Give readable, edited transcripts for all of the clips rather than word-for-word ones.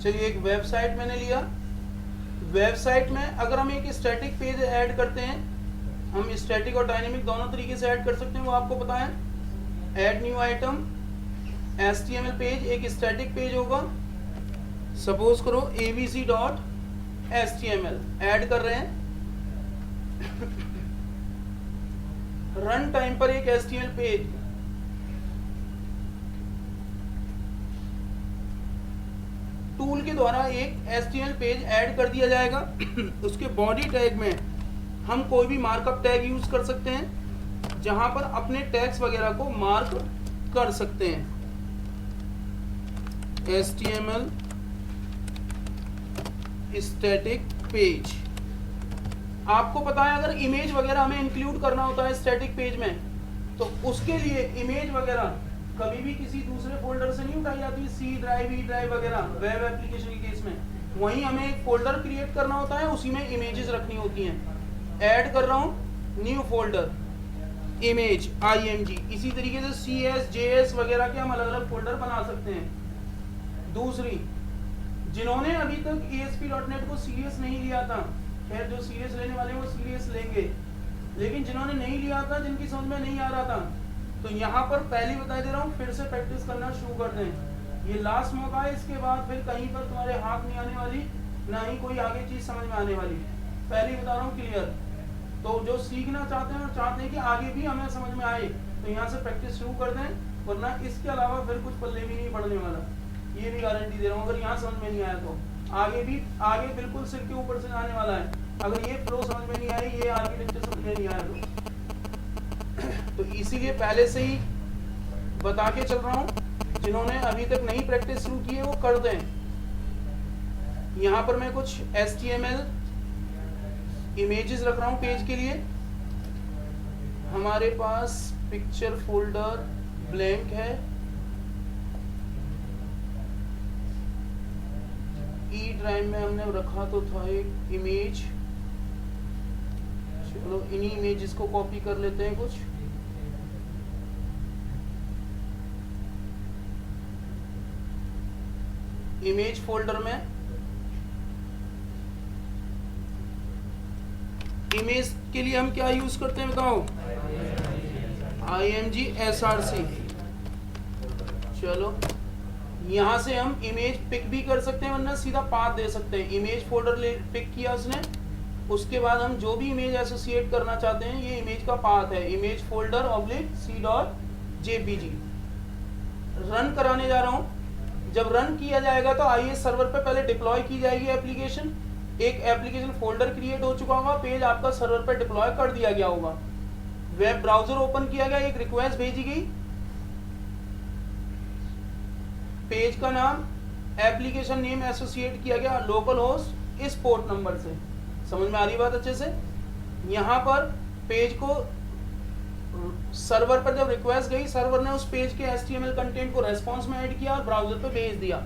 चलिए एक वेबसाइट मैंने लिया। वेबसाइट में अगर हम एक स्टैटिक पेज ऐड करते हैं, हम स्टैटिक और डायनेमिक दोनों तरीके से ऐड कर सकते हैं, वो आपको पता है। Add new item, HTML page, एक स्टैटिक पेज होगा, सपोज करो abc.html ऐड कर रहे हैं। रन टाइम पर एक HTML पेज टूल के द्वारा एक HTML पेज ऐड कर दिया जाएगा। उसके बॉडी टैग में हम कोई भी मार्कअप टैग यूज कर सकते हैं, जहां पर अपने टैग्स वगैरह को मार्क कर सकते हैं। HTML स्टैटिक पेज, आपको पता है अगर इमेज वगैरह हमें इंक्लूड करना होता है स्टैटिक पेज में, तो उसके लिए इमेज वगैरह कभी भी किसी दूसरे फोल्डर से नहीं उठाई जाती, सी ड्राइव, ई ड्राइव वगैरह वेब एप्लीकेशन के केस में। वहीं हमें एक फोल्डर क्रिएट करना होता है, उसी में इमेजेस रखनी होती हैं। ऐड कर रहा हूं न्यू फोल्डर इमेज img। इसी तरीके से cs js वगैरह के हम अलग अलग फोल्डर बना सकते हैं। दूसरी, जिन्होंने अभी तक ASP.NET को सीरियस नहीं लिया था, खैर जो सीरियस लेने वाले वो सीरियस लेंगे, लेकिन जिन्होंने नहीं लिया था, जिनकी समझ में नहीं आ रहा था, तो यहाँ पर पहले बता दे रहा हूँ, फिर से प्रैक्टिस करना शुरू कर दें। ये लास्ट मौका है, इसके बाद फिर कहीं पर तुम्हारे हाथ नहीं आने वाली, ना ही कोई आगे चीज समझ में आने वाली। पहले बता रहा हूँ क्लियर। तो जो सीखना चाहते हैं और चाहते हैं कि आगे भी हमें समझ में आए, तो यहाँ से प्रैक्टिस शुरू कर दें, वरना इसके अलावा फिर कुछ पल्ले भी नहीं पड़ने वाला, ये भी गारंटी दे रहा हूँ। अगर यहाँ समझ में नहीं आया तो आगे बिल्कुल सिर के ऊपर से आने वाला है। अगर ये फ्लो समझ में नहीं आई, ये आर्किटेक्चर समझ में नहीं आया तो इसीलिए पहले से ही बता के चल रहा हूं, जिन्होंने अभी तक नहीं प्रैक्टिस शुरू की है वो कर दें। यहां पर मैं कुछ HTML इमेजेस रख रहा हूं पेज के लिए। हमारे पास पिक्चर फोल्डर ब्लैंक है, ई ड्राइव में हमने रखा तो था एक इमेज। चलो इन्हीं इमेजेस को कॉपी कर लेते हैं कुछ। इमेज फोल्डर में इमेज के लिए हम क्या यूज करते हैं बताओ, img src। चलो यहां से हम इमेज पिक भी कर सकते हैं, वरना सीधा पाथ दे सकते हैं। इमेज फोल्डर ले पिक किया उसने, उसके बाद हम जो भी इमेज एसोसिएट करना चाहते हैं, ये इमेज का पाथ है, इमेज फोल्डर /c.jpg। रन कराने जा रहा हूं। जब रन किया जाएगा तो IIS सर्वर पे पहले डिप्लॉय की जाएगी एप्लीकेशन। एक एप्लीकेशन फोल्डर क्रिएट हो चुका होगा, पेज आपका सर्वर पे डिप्लॉय कर दिया गया होगा। वेब ब्राउजर ओपन किया गया, एक रिक्वेस्ट भेजी गई, पेज का नाम, एप्लीकेशन नेम एसोसिएट किया गया लोकल होस्ट इस पोर्ट नंबर से। समझ में आ रही बात अच्छे से? यहाँ पर पेज को सर्वर पर जब रिक्वेस्ट गई, सर्वर ने उस पेज के HTML कंटेंट को रेस्पॉन्स में ऐड किया और ब्राउजर पे भेज दिया।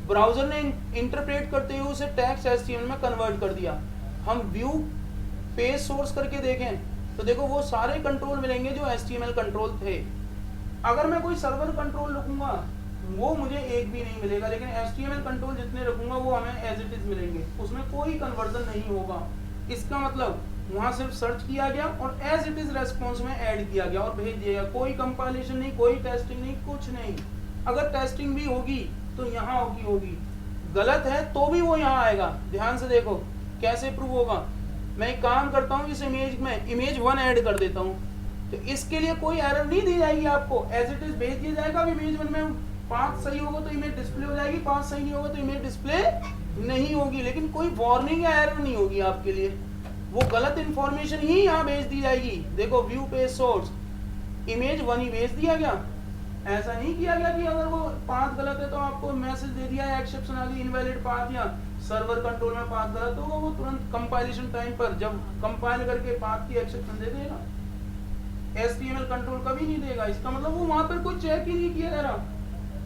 ब्राउजर ने इंटरप्रेट करते हुए उसे टेक्स्ट HTML में कन्वर्ट कर दिया। हम व्यू पेज सोर्स करके देखें तो देखो वो सारे कंट्रोल मिलेंगे जो HTML कंट्रोल थे। अगर मैं कोई सर्वर कंट्रोल रखूंगा वो मुझे एक भी नहीं मिलेगा, लेकिन HTML कंट्रोल जितने रखूंगा वो हमें एज इट इज मिलेंगे, उसमें कोई कन्वर्जन नहीं होगा। इसका मतलब वहां सिर्फ सर्च किया गया और एज इट इज रेस्पॉन्स में ऐड किया गया और भेज दिया गया। कोई कंपाइलेशन नहीं, कोई टेस्टिंग नहीं, कुछ नहीं। अगर टेस्टिंग भी होगी तो यहाँ होगी, गलत है तो भी वो यहाँ आएगा। ध्यान से देखो कैसे प्रूव होगा। मैं एक काम करता हूँ, इस इमेज में इमेज 1 ऐड कर देता हूँ, तो इसके लिए कोई एरर नहीं दी जाएगी आपको, एज इट इज भेज दिया जाएगा। इमेज 1 में पाथ सही होगा तो इमेज डिस्प्ले हो जाएगी, पाथ सही नहीं होगा तो इमेज डिस्प्ले नहीं होगी, लेकिन कोई वार्निंग या एरर नहीं होगी आपके लिए। वो गलत इंफॉर्मेशन ही यहाँ भेज दी जाएगी। देखो व्यू पेज सोर्स, इमेज 1 ही भेज दिया गया। ऐसा नहीं किया गया कि अगर वो पाथ गलत है तो आपको मैसेज दे दिया है एक्सेप्शन आ गई, इनवैलिड पाथ या सर्वर कंट्रोल में पाथ गलत होगा, वो तुरंत कंपाइलेशन टाइम पर जब कंपाइल करके पाथ की एक्सेप्शन दे देगा। HTML कंट्रोल कभी नहीं देगा। इसका मतलब वो वहां पर कोई चेक ही नहीं किया जा रहा,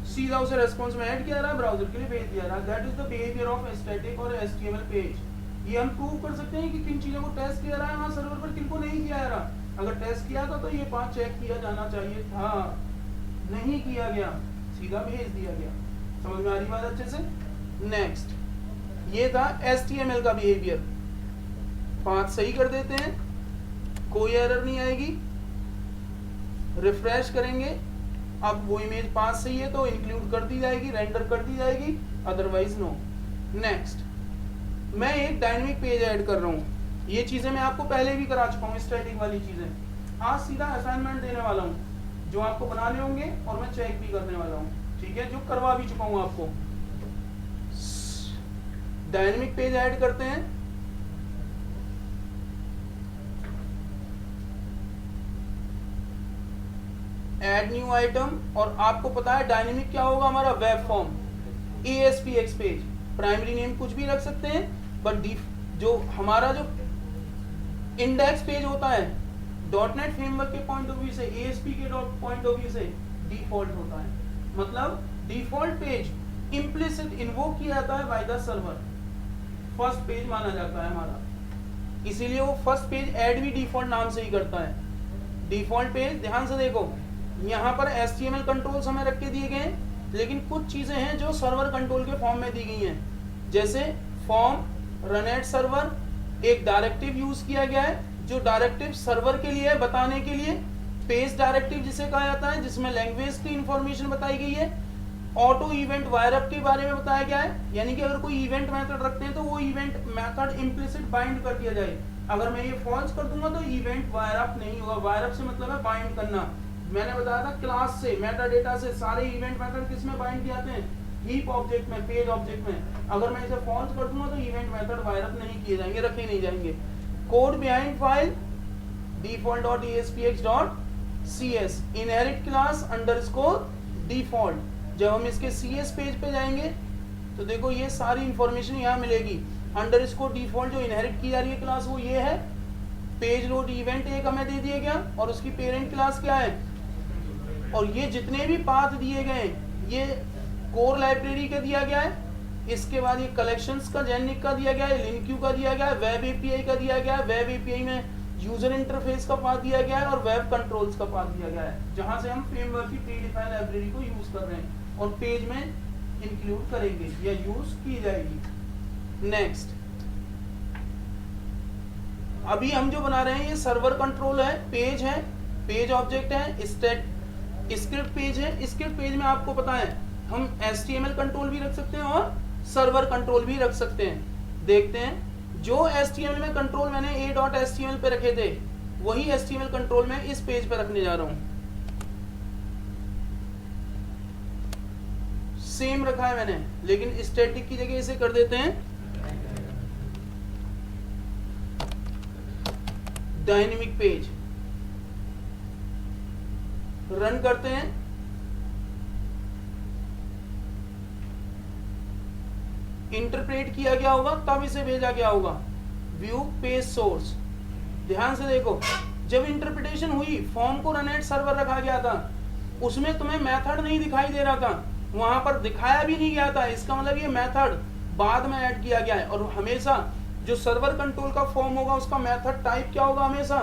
सीधा उसे रेस्पॉन्स में ऐड किया रहा, ब्राउजर के लिए भेज दिया रहा। That is the behaviour of static और HTML पेज। ये हम प्रूव कर सकते हैं कि किन चीजों को टेस्ट किया रहा है वहां सर्वर पर, किनको नहीं किया जा रहा। अगर टेस्ट किया था तो ये पाथ चेक किया जाना चाहिए था, नहीं किया गया, सीधा भेज दिया गया। समझ में आ रही बात अच्छे से? नेक्स्ट, ये था HTML का बिहेवियर। पाथ सही कर देते हैं, कोई एरर नहीं आएगी। रिफ्रेश करेंगे, अब वो इमेज पाथ सही है तो इंक्लूड कर दी जाएगी, रेंडर कर दी जाएगी, अदरवाइज नो। नेक्स्ट, मैं एक डायनेमिक पेज ऐड कर रहा हूँ। ये चीजें मैं आपको पहले भी करा चुका हूँ, स्टैटिक वाली चीजें। आज सीधा असाइनमेंट देने वाला हूँ जो आपको बनाने होंगे और मैं चेक भी करने वाला हूँ, ठीक है, जो करवा भी चुका हूँ आपको। डायनेमिक पेज ऐड करते हैं। ऐड न्यू आइटम, और आपको पता है डायनेमिक क्या होगा हमारा, web form, ASPX page. Primary name कुछ भी रख सकते हैं, बट जो हमारा जो इंडेक्स पेज होता है .NET फ्रेमवर्क के पॉइंट ऑफ व्यू से, ASP के पॉइंट ऑफ व्यू से डिफॉल्ट होता है। मतलब डिफॉल्ट पेज इम्प्लिसिट इन्वोक किया जाता है by the server, first page माना जाता है हमारा, इसीलिए वो फर्स्ट पेज ऐड भी डिफॉल्ट नाम से ही करता है। डिफॉल्ट पेज, ध्यान से देखो, यहाँ पर HTML कंट्रोल्स हमें रख के दिए गए हैं, लेकिन कुछ चीजें हैं जो सर्वर कंट्रोल के फॉर्म में दी गई हैं। जैसे फॉर्म, रन एट सर्वर, एक डायरेक्टिव यूज किया गया है जो डायरेक्टिव सर्वर के लिए है, बताने के लिए। पेज डायरेक्टिव जिसे कहा जाता है, जिसमें लैंग्वेज की इंफॉर्मेशन बताई गई है। ऑटो इवेंट वायरअप के बारे में बताया गया है, यानी कि अगर कोई इवेंट मेथड रखते हैं तो वो इवेंट मेथड इम्प्लिसिट बाइंड कर दिया जाए। अगर मैं ये फॉल्स कर दूंगा तो इवेंट वायरअप नहीं होगा। वायरअप से मतलब है बाइंड करना। मैंने बताया था क्लास से, मेटा डेटा से सारे इवेंट मेथड किस में बाइंड किए जाते हैं, हीप ऑब्जेक्ट में, पेज ऑब्जेक्ट में। अगर मैं इसे फॉल्स कर दूंगा तो इवेंट मेथड वायरअप नहीं किए जाएंगे, रखे नहीं जाएंगे। Code behind file default.aspx.cs inherit class underscore default. जब हम इसके CS पेज पे जाएंगे तो देखो ये सारी इंफॉर्मेशन यहाँ मिलेगी। अंडरस्कोर डिफॉल्ट जो इनहेरिट की जा रही है क्लास वो ये है। पेज लोड इवेंट एक हमें दे दिया गया और उसकी पेरेंट क्लास क्या है, और ये जितने भी पाथ दिए गए ये कोर लाइब्रेरी का दिया गया है। इसके बाद ये कलेक्शंस का जेनिक का दिया गया है, लिंक्यू का दिया गया है, वेब एपीआई का दिया गया है। वेब एपीआई में यूजर इंटरफेस का पाथ दिया गया है और वेब कंट्रोल्स का पाथ दिया गया है, जहां से हम फ्रेमवर्क की प्री डिफाइंड लाइब्रेरी को यूज कर रहे हैं और पेज में इंक्लूड करेंगे या यूज की जाएगी। नेक्स्ट, अभी हम जो बना रहे हैं ये सर्वर कंट्रोल है, पेज ऑब्जेक्ट है, स्क्रिप्ट पेज है। स्क्रिप्ट पेज में आपको पता है हम HTML कंट्रोल भी रख सकते हैं और सर्वर कंट्रोल भी रख सकते हैं। देखते हैं, जो HTML में कंट्रोल मैंने a.html पे रखे थे वही HTML कंट्रोल में इस पेज पे रखने जा रहा हूं। सेम रखा है मैंने, लेकिन स्टैटिक की जगह इसे कर देते हैं डायनेमिक पेज। रन करते हैं, इंटरप्रेट किया गया होगा तब इसे भेजा गया होगा। व्यू पेज सोर्स, ध्यान से देखो, जब इंटरप्रिटेशन हुई फॉर्म को रन एट सर्वर रखा गया था, उसमें तुम्हें मेथड नहीं दिखाई दे रहा था, वहां पर दिखाया भी नहीं गया था। इसका मतलब ये मेथड बाद में ऐड किया गया है। और हमेशा जो सर्वर कंट्रोल का फॉर्म होगा उसका मेथड टाइप क्या होगा, हमेशा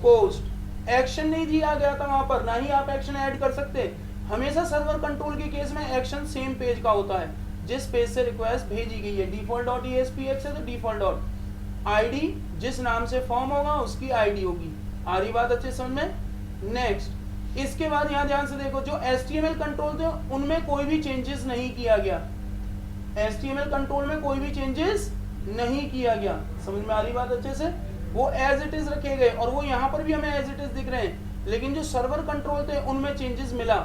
पोस्ट। एक्शन नहीं दिया गया था वहां पर, ना ही आप एक्शन ऐड कर सकते। हमेशा सर्वर कंट्रोल के केस में एक्शन सेम पेज का होता है जिस पेज से रिक्वेस्ट भेजी गई है। default.aspx है तो default.id, जिस नाम से फॉर्म होगा उसकी आईडी होगी। आ रही बात अच्छे समझ में। नेक्स्ट, इसके बाद यहाँ ध्यान से देखो, जो HTML कंट्रोल थे उनमें कोई भी चेंजेस नहीं किया गया। HTML कंट्रोल में कोई भी चेंजेस नहीं किया गया। समझ में आ रही बात अच्छे से। वो एज इट इज रखे गए और वो यहाँ पर भी हमें एज इट इज दिख रहे हैं, लेकिन जो सर्वर कंट्रोल थे उनमें चेंजेस मिला।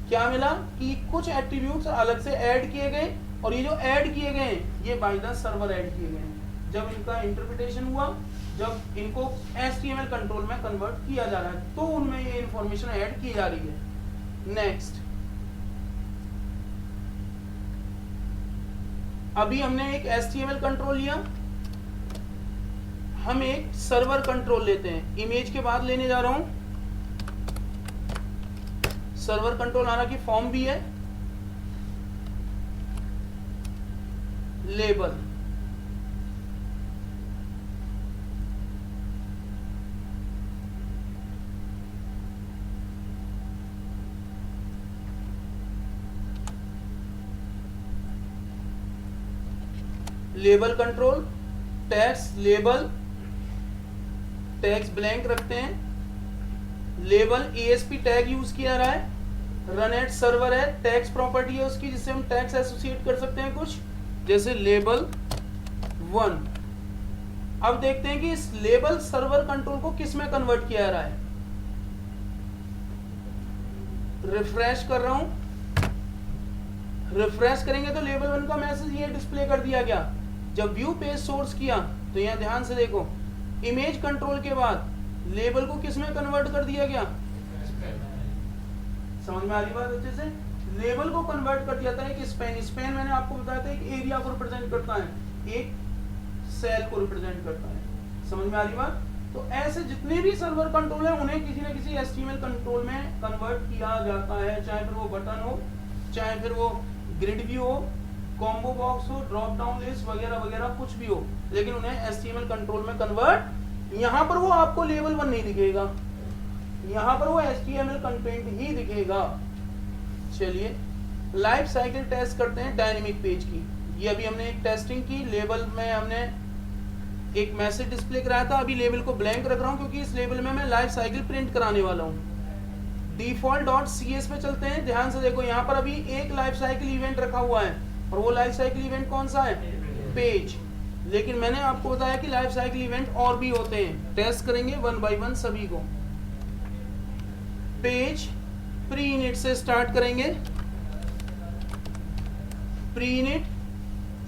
क्या मिला कि कुछ एट्रीब्यूट्स अलग से ऐड किए गए, और ये जो ऐड किए गए ये बाय द सर्वर ऐड किए गए। जब इनका इंटरप्रिटेशन हुआ, जब इनको HTML कंट्रोल में कन्वर्ट किया जा रहा है तो उनमें ये इंफॉर्मेशन ऐड की जा रही है। नेक्स्ट, अभी हमने एक HTML कंट्रोल लिया, हम एक सर्वर कंट्रोल लेते हैं। इमेज के बाद लेने जा रहा हूं सर्वर कंट्रोल, हालांकि फॉर्म भी है, label. Label control, tags label, tags blank रखते हैं, लेबल ASP टैग यूज किया रहा है, रन एट सर्वर है, टैग्स प्रॉपर्टी है उसकी जिससे हम टैग्स एसोसिएट कर सकते हैं कुछ, जैसे लेबल 1। अब देखते हैं कि इस लेबल सर्वर कंट्रोल को किस में कन्वर्ट किया जा रहा है। रिफ्रेश कर रहा हूं, रिफ्रेश करेंगे तो लेबल 1 का मैसेज ये डिस्प्ले कर दिया गया। जब व्यू पेज सोर्स किया तो यहां ध्यान से देखो, इमेज कंट्रोल के बाद लेबल को किस में कन्वर्ट कर दिया गया, समझ में आ रही बात अच्छे से, लेबल को कन्वर्ट कर दिया था एक स्पैन। स्पैन मैंने आपको बताया था एक एरिया को रिप्रेजेंट करता है, एक सेल को रिप्रेजेंट करता है, समझ में आ रही बात। तो ऐसे जितने भी सर्वर कंट्रोल है उन्हें किसी न किसी HTML कंट्रोल में कन्वर्ट किया जाता है, चाहे फिर वो बटन हो, चाहे फिर वो ग्रिड व्यू हो, कॉम्बो बॉक्स हो, ड्रॉप डाउन लिस्ट वगैरह वगैरह कुछ भी हो, लेकिन उन्हें HTML कंट्रोल में कन्वर्ट, यहाँ पर वो आपको लेवल 1 नहीं दिखेगा, यहाँ पर वो HTML कंटेंट ही दिखेगा। चलिए लाइफ साइकिल टेस्ट करते हैं डायनेमिक पेज की। ये अभी हमने एक टेस्टिंग की, लेबल में हमने एक मैसेज डिस्प्ले कराया था, अभी लेबल को ब्लैंक रख रहा हूँ क्योंकि इस लेबल में मैं लाइफ साइकिल प्रिंट कराने वाला हूँ। default.cs पे चलते हैं, ध्यान से देखो यहाँ पर अभी एक लाइफ साइकिल इवेंट रखा हुआ है और वो लाइफ साइकिल इवेंट कौन सा है, पेज। लेकिन मैंने आपको बताया कि लाइफ साइकिल इवेंट और भी होते हैं, टेस्ट करेंगे 1 by 1 सभी को। पेज प्री इनिट से स्टार्ट करेंगे, प्री इनिट,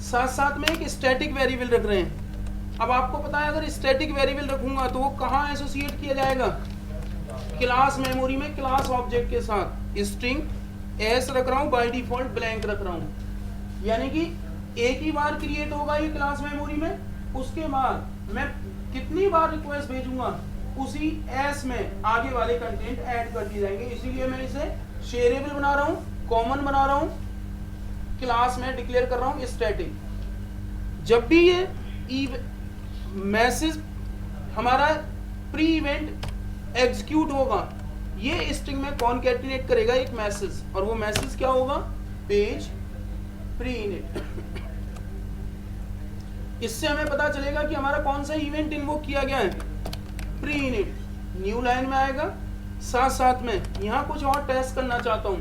साथ साथ में एक स्टैटिक वेरिएबल रख रहे हैं। अब आपको पता है अगर स्टैटिक वेरिएबल रखूंगा तो वो कहाँ एसोसिएट किया जाएगा, क्लास मेमोरी में क्लास ऑब्जेक्ट के साथ। स्ट्रिंग एस रख रहा हूं, बाय डिफॉल्ट ब्लैंक रख रहा हूं, यानी कि एक ही बार क्रिएट होगा ये क्लास मेमोरी में, उसके बाद मैं कितनी बार रिक्वेस्ट भेजूंगा उसी एस में आगे वाले कंटेंट ऐड कर दिए जाएंगे। इसीलिए मैं इसे शेयरेबल बना रहा हूं, कॉमन बना रहा हूं, क्लास में डिक्लेयर कर रहा हूं स्टैटिक। जब भी ये मैसेज हमारा प्री इवेंट एग्जीक्यूट होगा, ये स्ट्रिंग में कॉनकैटिनेट करेगा एक मैसेज, और वो मैसेज क्या होगा, पेज प्री इनिट। इससे हमें पता चलेगा कि हमारा कौन सा इवेंट इन्वोक किया गया है, प्री इनिट। न्यू लाइन में आएगा, साथ साथ में यहां कुछ और टेस्ट करना चाहता हूं,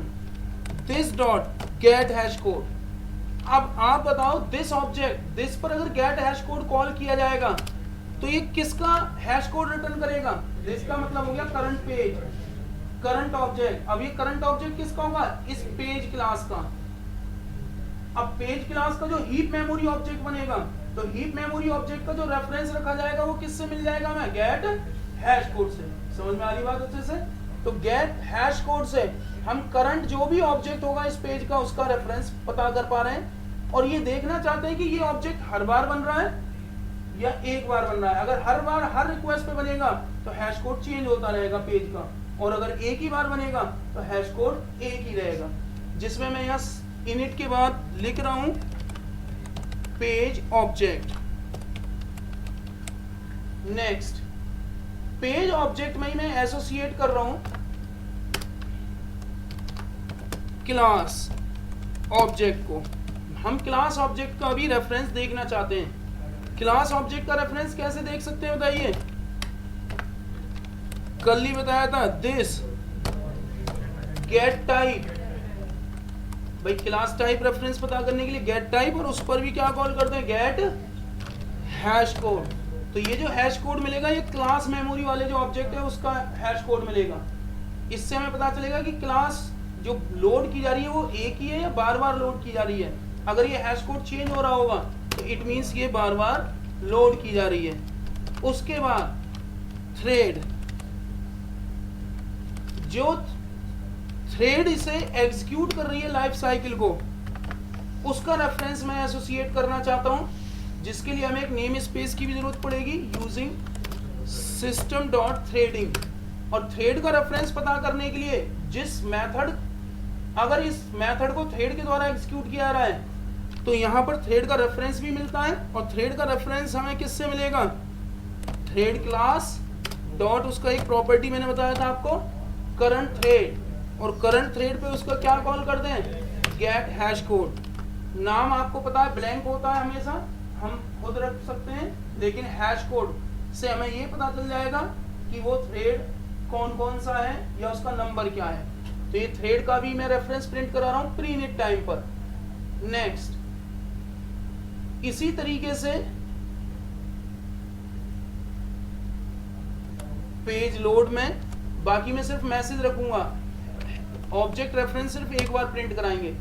this dot gate hash code. अब आप बताओ, दिस ऑब्जेक्ट, दिस पर अगर गेट हैश कोड कॉल किया जाएगा तो ये किसका हैश कोड रिटर्न करेगा, दिस का मतलब हो गया करंट पेज, करंट ऑब्जेक्ट। अब ये करंट ऑब्जेक्ट किसका होगा, इस पेज क्लास का। अब पेज क्लास का जो हीप मेमोरी ऑब्जेक्ट बनेगा, तो हीप मेमोरी ऑब्जेक्ट का जो रेफरेंस रखा जाएगा वो किससे मिल जाएगा, मैं गेट हैश कोड से। समझ में आ रही बात अच्छे से। तो गेट हैश कोड से हम करंट जो भी ऑब्जेक्ट होगा इस पेज का उसका रेफरेंस पता कर पा रहे हैं, और ये देखना चाहते हैं कि ये ऑब्जेक्ट हर बार बन रहा है या एक बार बन रहा है। अगर हर बार हर रिक्वेस्ट पे बनेगा तो हैश कोड चेंज होता रहेगा पेज का, और अगर एक ही बार बनेगा तो हैश कोड एक ही रहेगा, जिसमें मैं यहाँ इनिट के बाद लिख रहा हूं page object. Next, page object में ही मैं एसोसिएट कर रहा हूं क्लास ऑब्जेक्ट को। हम क्लास ऑब्जेक्ट का भी रेफरेंस देखना चाहते हैं। क्लास ऑब्जेक्ट का रेफरेंस कैसे देख सकते हैं बताइए, कल ही बताया था, दिस गेट टाइप। भाई क्लास टाइप रेफरेंस पता करने के लिए गेट टाइप, और उस पर भी क्या कॉल करते हैं, गेट हैश कोड। तो ये जो हैश कोड मिलेगा ये क्लास मेमोरी वाले जो ऑब्जेक्ट है उसका हैश कोड मिलेगा। इससे हमें पता चलेगा कि क्लास जो लोड की जा रही है वो एक ही है या बार बार लोड की जा रही है। अगर ये हैश कोड चेंज हो रहा होगा तो इट मींस ये बार बार लोड की जा रही है। उसके बाद थ्रेड, जो थ्रेड इसे एग्जीक्यूट कर रही है लाइफ साइकिल को, उसका रेफरेंस मैं एसोसिएट करना चाहता हूं, जिसके लिए हमें एक नेम स्पेस की भी जरूरत पड़ेगी यूजिंग सिस्टम डॉट थ्रेडिंग। और थ्रेड का रेफरेंस पता करने के लिए जिस मेथड, अगर इस मेथड को थ्रेड के द्वारा एग्जीक्यूट किया जा रहा है तो यहां पर थ्रेड का रेफरेंस भी मिलता है, और थ्रेड का रेफरेंस हमें किससे मिलेगा, थ्रेड क्लास डॉट, उसका एक प्रॉपर्टी मैंने बताया था आपको, करंट थ्रेड। और करंट थ्रेड पे उसका क्या कॉल करते हैं, गेट हैश कोड। नाम आपको पता है ब्लैंक होता है हमेशा, हम खुद रख सकते हैं, लेकिन हैश कोड से हमें ये पता चल जाएगा कि वो थ्रेड कौन कौन सा है या उसका नंबर क्या है। तो ये थ्रेड का भी मैं रेफरेंस प्रिंट करा रहा हूँ प्री इनिट टाइम पर। नेक्स्ट, इसी तरीके से पेज लोड में बाकी में सिर्फ मैसेज रखूंगा, ऑब्जेक्ट रेफरेंस सिर्फ एक बार प्रिंट कराएंगे।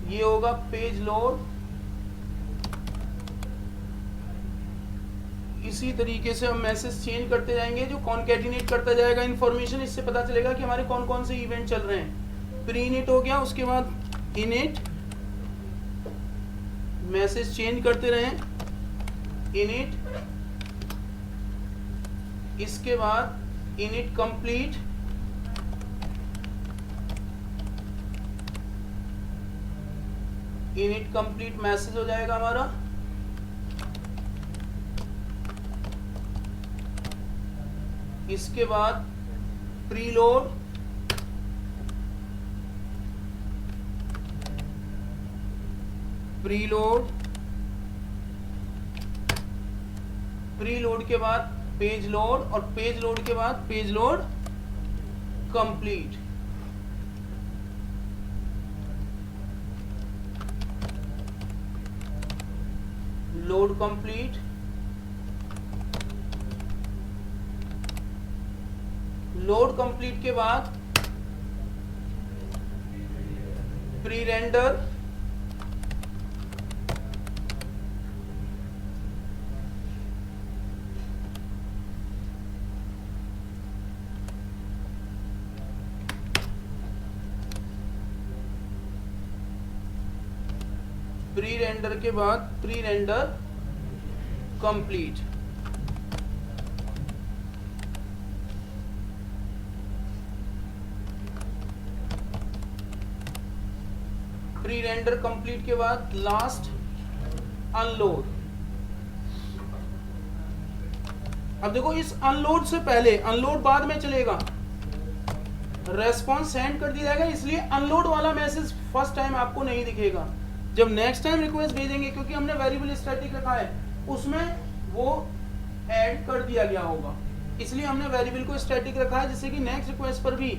ये होगा पेज लोड। इसी तरीके से हम मैसेज चेंज करते जाएंगे जो कॉन्कैटिनेट करता जाएगा इंफॉर्मेशन। इससे पता चलेगा कि हमारे कौन कौन से इवेंट चल रहे हैं। प्री इनिट हो गया, उसके बाद इनिट, मैसेज चेंज करते रहें, इनिट, इसके बाद init complete, init complete message हो जाएगा हमारा। इसके बाद प्रीलोड, प्रीलोड, प्रीलोड के बाद पेज लोड, और पेज लोड के बाद page load complete. Load complete, load complete के बाद प्री रेंडर, प्री रेंडर के बाद pre render complete. Pre render complete के बाद लास्ट अनलोड। अब देखो, इस अनलोड से पहले, अनलोड बाद में चलेगा, रेस्पॉन्स सेंड कर दिया जाएगा, इसलिए अनलोड वाला मैसेज फर्स्ट टाइम आपको नहीं दिखेगा। जब नेक्स्ट टाइम रिक्वेस्ट भेजेंगे, क्योंकि हमने वेरिएबल स्टैटिक रखा है, उसमें वो ऐड कर दिया गया होगा, इसलिए हमने वेरिएबल को स्टैटिक रखा है, जिससे कि नेक्स्ट रिक्वेस्ट पर भी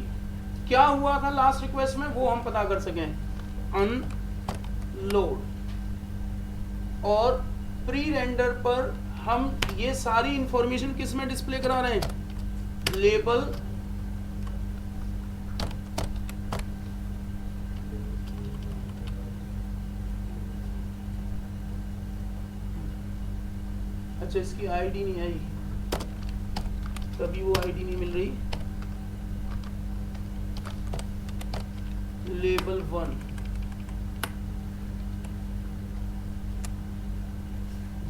क्या हुआ था लास्ट रिक्वेस्ट में वो हम पता कर सकें। अनलोड और प्री रेंडर पर हम ये सारी इंफॉर्मेशन किस में डिस्प्ले करा रहे हैं, लेबल, अच्छा इसकी आईडी नहीं आई, तभी वो आईडी नहीं मिल रही। लेबल 1,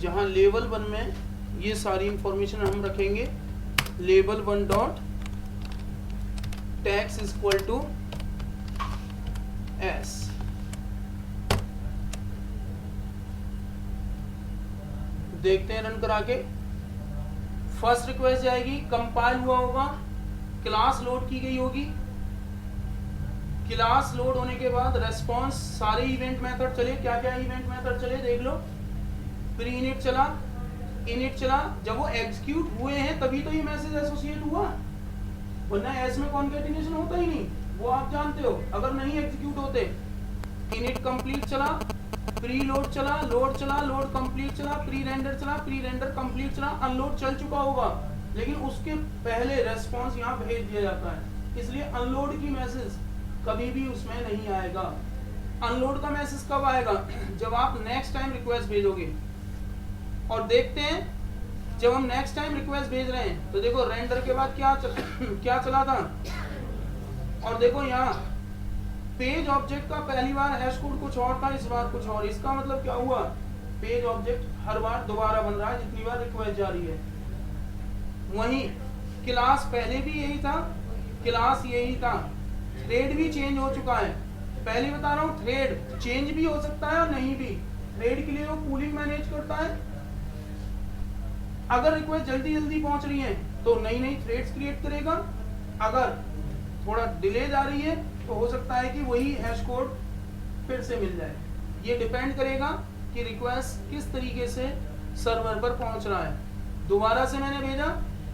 जहां लेवल 1 में ये सारी इंफॉर्मेशन हम रखेंगे। Label 1 dot text is equal to S. देखते हैं रन करा के। फर्स्ट रिक्वेस्ट जाएगी, कंपाइल हुआ होगा, क्लास लोड की गई होगी, क्लास लोड होने के बाद रेस्पॉन्स, सारे इवेंट मेथड चले, क्या क्या इवेंट मेथड चले देख लो। प्री इनिट चला, इनिट चला, जब वो एग्जीक्यूट हुए हैं तभी तो ये मैसेज एसोसिएट हुआ, वरना एस में कॉन्कैटिनेशन होता ही नहीं, वो आप जानते हो, अगर नहीं एग्जीक्यूट होते। इनिट कंप्लीट चला, प्री लोड चला, लोड चला, लोड कंप्लीट चला, प्री रेंडर चला, प्री रेंडर कंप्लीट चला, अनलोड चल चुका होगा, लेकिन उसके पहले रेस्पॉन्स यहाँ भेज दिया जाता है, इसलिए अनलोड की मैसेज कभी भी उसमें नहीं आएगा। अनलोड का मैसेज कब आएगा, जब आप नेक्स्ट टाइम रिक्वेस्ट भेजोगे। और देखते हैं जब हम नेक्स्ट टाइम रिक्वेस्ट भेज रहे हैं तो देखो रेंडर के बाद क्या चला था, और देखो यहाँ पेज ऑब्जेक्ट का पहली बार हैश कोड कुछ और था, इस बार कुछ और। इसका मतलब क्या हुआ, पेज ऑब्जेक्ट हर बार दोबारा बन रहा है जितनी बार रिक्वेस्ट जा रही है। वहीं क्लास पहले भी यही था, क्लास यही था, थ्रेड भी चेंज हो चुका है। पहले बता रहा हूँ, थ्रेड चेंज भी हो सकता है और नहीं भी। थ्रेड के लिए वो पूलिंग मैनेज करता है, अगर रिक्वेस्ट जल्दी जल्दी पहुंच रही है तो नई नई थ्रेड्स क्रिएट करेगा, अगर थोड़ा डिले जा रही है तो हो सकता है कि वही हैश कोड फिर से मिल जाए। ये डिपेंड करेगा कि रिक्वेस्ट किस तरीके से सर्वर पर पहुंच रहा है। दोबारा से मैंने भेजा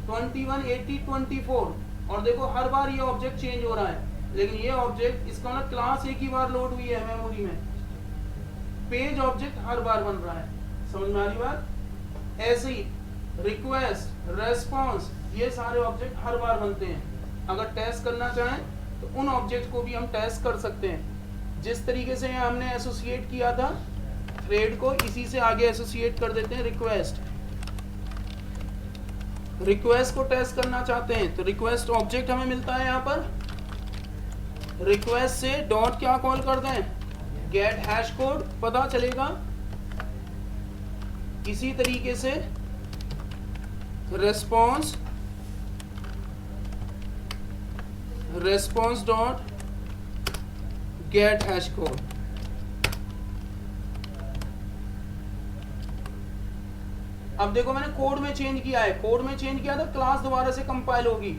21 80 24 और देखो हर बार ये ऑब्जेक्ट चेंज हो रहा है, लेकिन ये ऑब्जेक्ट इसका मतलब क्लास एक ही बार लोड हुई है मेमोरी में, पेज ऑब्जेक्ट हर बार बन रहा है। समझ में आ रही बात? ऐसे ही रिक्वेस्ट, रेस्पॉन्स, ये सारे ऑब्जेक्ट हर बार बनते हैं। अगर टेस्ट करना चाहें तो उन ऑब्जेक्ट को भी हम टेस्ट कर सकते हैं। जिस तरीके से यहाँ हमने एसोसिएट किया था थ्रेड को, इसी से आगे एसोसिएट कर देते हैं रिक्वेस्ट। रिक्वेस्ट को टेस्ट करना चाहते हैं तो रिक्वेस्ट ऑब्जेक्ट हमें मिलता है यहाँ पर, रिक्वेस्ट से डॉट क्या कॉल कर दें, गेट हैश कोड, पता चलेगा। इसी तरीके से response dot gate hash code. अब देखो मैंने कोड में चेंज किया है, कोड में चेंज किया तो क्लास दोबारा से कंपाइल होगी,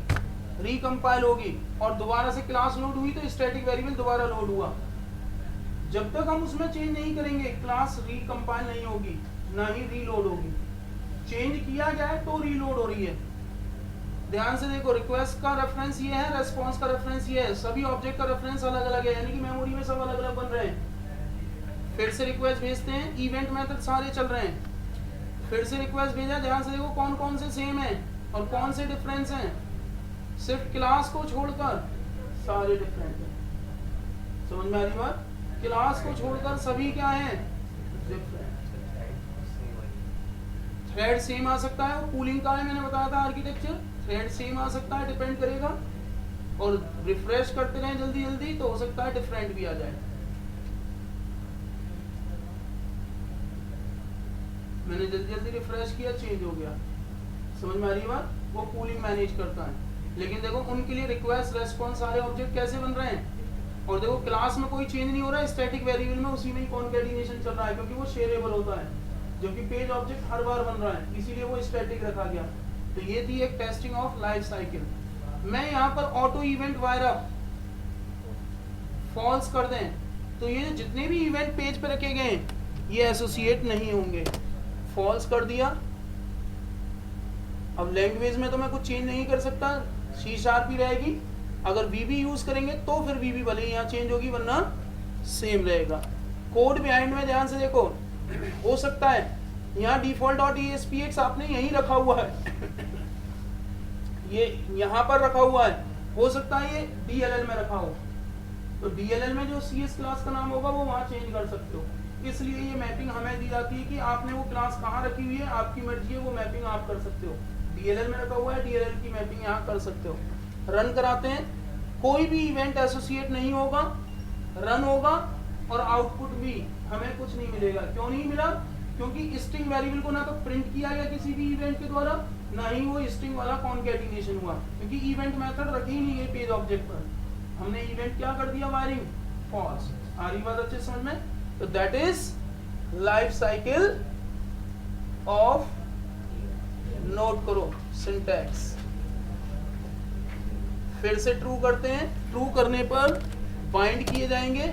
रिकंपाइल होगी, और दोबारा से क्लास लोड हुई तो स्टैटिक वेरिएबल दोबारा लोड हुआ। जब तक हम उसमें चेंज नहीं करेंगे क्लास रिकंपाइल नहीं होगी, ना ही रीलोड होगी। चेंज किया गया है तो रीलोड हो रही है। ध्यान से देखो, रिक्वेस्ट का रेफरेंस ये है, रेस्पॉन्स का रेफरेंस ये है, सभी ऑब्जेक्ट का रेफरेंस अलग अलग है, यानी कि मेमोरी में सब अलग अलग बन रहे हैं। फिर से रिक्वेस्ट भेजते हैं, इवेंट मेथड सारे चल रहे हैं। फिर से रिक्वेस्ट भेजा, ध्यान से देखो कौन कौन से सेम है और कौन से डिफरेंस हैं, सिर्फ क्लास को छोड़कर सारे डिफरेंट हैं। समझ में आ रही बात? क्लास को छोड़कर सभी क्या हैं, डिफरेंट। थ्रेड सेम आ सकता है, वो कूलिंग का है, मैंने बताया था आर्किटेक्चर। थ्रेड सेम आ सकता है, डिपेंड करेगा, और रिफ्रेश करते रहें जल्दी जल्दी तो हो सकता है डिफरेंट भी आ जाए। मैंने जल्दी जल्दी रिफ्रेश किया, चेंज हो गया। समझ में आ रही बात? वो कूलिंग मैनेज करता है। लेकिन देखो उनके लिए रिक्वेस्ट, रेस्पॉन्स सारे ऑब्जेक्ट कैसे बन रहे हैं, और देखो क्लास में कोई चेंज नहीं हो रहा है, स्टैटिक वेरिएबल में उसी में ही कॉन्कैटिनेशन चल रहा है, क्योंकि वो शेयरेबल होता है, जबकि पेज ऑब्जेक्ट हर बार बन रहा है, इसीलिए वो स्टैटिक रखा गया। तो ये थी एक टेस्टिंग ऑफ लाइफ साइकिल। मैं यहाँ पर ऑटो इवेंट वायरअप फॉल्स कर दें तो ये जितने भी इवेंट पेज पे रखे गए हैं ये एसोसिएट नहीं होंगे। फॉल्स कर दिया। अब लैंग्वेज में तो मैं कुछ चेंज नहीं कर सकता, C# ही रहेगी। अगर VB यूज करेंगे तो फिर VB भले ही यहाँ चेंज होगी, वरना सेम रहेगा। कोड बिहाइंड में ध्यान से देखो, हो सकता है यहाँ default.aspx आपने यहीं रखा हुआ है ये यहाँ पर रखा हुआ है, हो सकता है ये DLL में रखा हो, तो DLL में जो CS क्लास का नाम होगा वो वहाँ चेंज कर सकते हो। इसलिए ये मैपिंग हमें दी जाती है कि आपने वो क्लास कहाँ रखी हुई है, आपकी मर्जी है, वो मैपिंग आप कर सकते हो। DLL में रखा हुआ है, DLL की मैपिंग यहाँ कर सकते हो। रन कराते हैं, कोई भी इवेंट एसोसिएट नहीं होगा, रन होगा और आउटपुट भी हमें कुछ नहीं मिलेगा। क्यों नहीं मिला? क्योंकि स्ट्रिंग वेरिएबल को ना तो प्रिंट किया गया किसी भी इवेंट के द्वारा, ना ही वो स्ट्रिंग वाला कॉन्कैटिनेशन हुआ, क्योंकि इवेंट मेथड रखी ही नहीं है पेज ऑब्जेक्ट पर। हमने इवेंट क्या कर दिया, वायरिंग फॉल्स। आ रही बात अच्छे समझ में? तो that is life cycle of, note करो सिंटैक्स। फिर से ट्रू करते हैं, ट्रू करने पर बाइंड किए जाएंगे